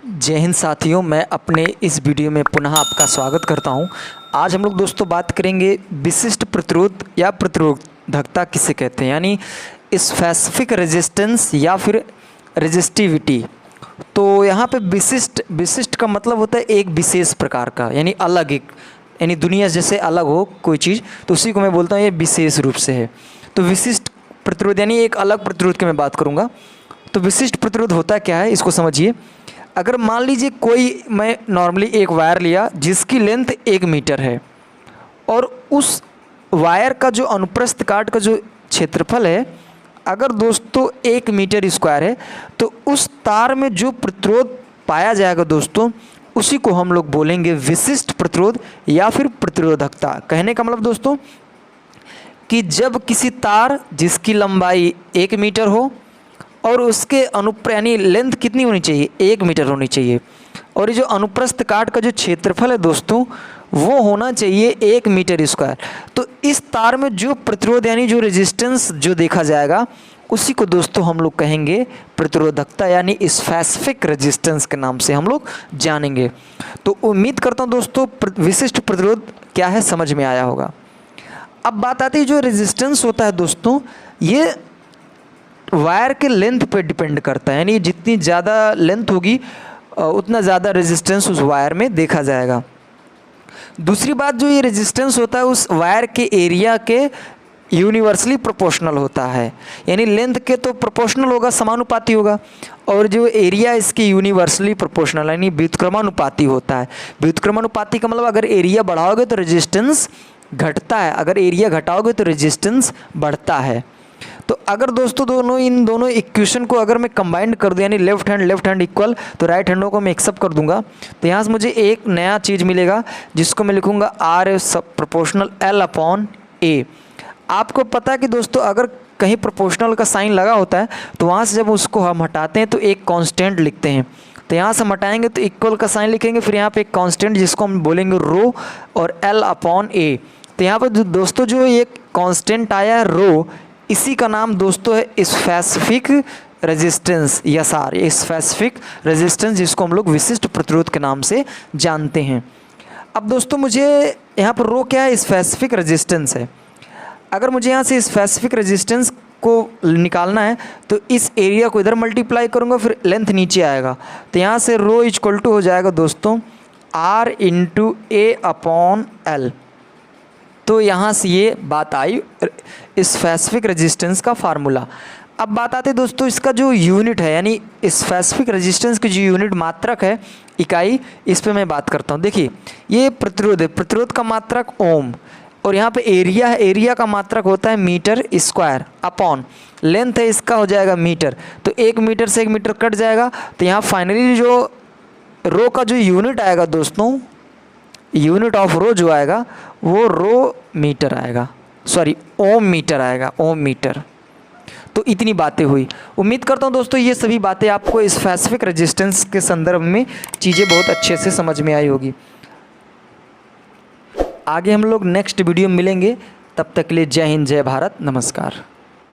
जय हिंद साथियों, मैं अपने इस वीडियो में पुनः आपका स्वागत करता हूं। आज हम लोग दोस्तों बात करेंगे विशिष्ट प्रतिरोध या प्रतिरोधकता किसे कहते हैं, यानी स्पेसिफिक रेजिस्टेंस या फिर रेजिस्टिविटी। तो यहाँ पे विशिष्ट का मतलब होता है एक विशेष प्रकार का, यानी अलग, एक यानी दुनिया जैसे अलग हो कोई चीज़, तो उसी को मैं बोलता हूँ ये विशेष रूप से है। तो विशिष्ट प्रतिरोध यानी एक अलग प्रतिरोध की मैं बात करूँगा। तो विशिष्ट प्रतिरोध होता क्या है, इसको समझिए। अगर मान लीजिए मैं नॉर्मली एक वायर लिया जिसकी लेंथ 1 मीटर है और उस वायर का जो अनुप्रस्थ काट का जो क्षेत्रफल है अगर दोस्तों 1 मीटर स्क्वायर है, तो उस तार में जो प्रतिरोध पाया जाएगा दोस्तों उसी को हम लोग बोलेंगे विशिष्ट प्रतिरोध या फिर प्रतिरोधकता। कहने का मतलब दोस्तों कि जब किसी तार जिसकी लंबाई 1 मीटर हो और उसके यानी लेंथ कितनी होनी चाहिए, 1 मीटर होनी चाहिए, और ये जो अनुप्रस्थ काट का जो क्षेत्रफल है दोस्तों वो होना चाहिए 1 मीटर स्क्वायर। तो इस तार में जो प्रतिरोध यानी जो रेजिस्टेंस जो देखा जाएगा उसी को दोस्तों हम लोग कहेंगे प्रतिरोधकता, यानी स्पेसिफिक रेजिस्टेंस के नाम से हम लोग जानेंगे। तो उम्मीद करता हूँ दोस्तों विशिष्ट प्रतिरोध क्या है समझ में आया होगा। अब बात आती है जो रेजिस्टेंस होता है दोस्तों, ये वायर के लेंथ पे डिपेंड करता है, यानी जितनी ज़्यादा लेंथ होगी उतना ज़्यादा रेजिस्टेंस उस वायर में देखा जाएगा। दूसरी बात, जो ये रेजिस्टेंस होता है उस वायर के एरिया के यूनिवर्सली प्रोपोर्शनल होता है, यानी लेंथ के तो प्रोपोर्शनल होगा, समानुपाती होगा, और जो एरिया इसके यूनिवर्सली प्रोपोर्शनल यानी व्युत्क्रमानुपाती होता है। व्युत्क्रमानुपाती का मतलब अगर एरिया बढ़ाओगे तो रेजिस्टेंस घटता है, अगर एरिया घटाओगे तो रेजिस्टेंस बढ़ता है। तो अगर दोस्तों इन दोनों इक्वेशन को अगर मैं कंबाइंड कर दूँ, यानी लेफ्ट हैंड इक्वल, तो राइट हैंडों को मैं मिक्सअप कर दूंगा, तो यहाँ से मुझे एक नया चीज़ मिलेगा जिसको मैं लिखूंगा R प्रोपोर्शनल L/A। आपको पता है कि दोस्तों अगर कहीं प्रोपोर्शनल का साइन लगा होता है तो वहाँ से जब उसको हम हटाते हैं तो एक कांस्टेंट लिखते हैं। तो यहाँ से हम हटाएंगे तो इक्वल का साइन लिखेंगे, फिर यहाँ पे एक कांस्टेंट जिसको हम बोलेंगे रो और L/A। तो यहाँ पर दोस्तों जो ये कांस्टेंट आया है रो, इसी का नाम दोस्तों है स्पेसिफिक रेजिस्टेंस या स्पेसिफिक रेजिस्टेंस, जिसको हम लोग विशिष्ट प्रतिरोध के नाम से जानते हैं। अब दोस्तों मुझे यहाँ पर रो क्या है, स्पेसिफिक रेजिस्टेंस है। अगर मुझे यहाँ से स्पेसिफिक रेजिस्टेंस को निकालना है तो इस एरिया को इधर मल्टीप्लाई करूँगा, फिर लेंथ नीचे आएगा, तो यहाँ से रो इक्वल टू हो जाएगा दोस्तों R × A/L। तो यहाँ से ये बात आई स्पेसिफिक रेजिस्टेंस का फार्मूला। अब बात आती है दोस्तों इसका जो यूनिट है, यानी स्पेसिफिक रेजिस्टेंस की जो यूनिट मात्रक है, इकाई, इस पे मैं बात करता हूँ। देखिए ये प्रतिरोध है, प्रतिरोध का मात्रक ओम, और यहाँ पे एरिया है, एरिया का मात्रक होता है मीटर स्क्वायर अपॉन लेंथ है इसका हो जाएगा मीटर। तो 1 मीटर से 1 मीटर कट जाएगा, तो यहाँ फाइनली जो रो का जो यूनिट आएगा दोस्तों, यूनिट ऑफ रो जो आएगा वो रो मीटर आएगा, सॉरी ओम मीटर आएगा, ओम मीटर। तो इतनी बातें हुई। उम्मीद करता हूँ दोस्तों ये सभी बातें आपको स्पेसिफिक रेजिस्टेंस के संदर्भ में चीज़ें बहुत अच्छे से समझ में आई होगी। आगे हम लोग नेक्स्ट वीडियो में मिलेंगे, तब तक के लिए जय हिंद, जय भारत, नमस्कार।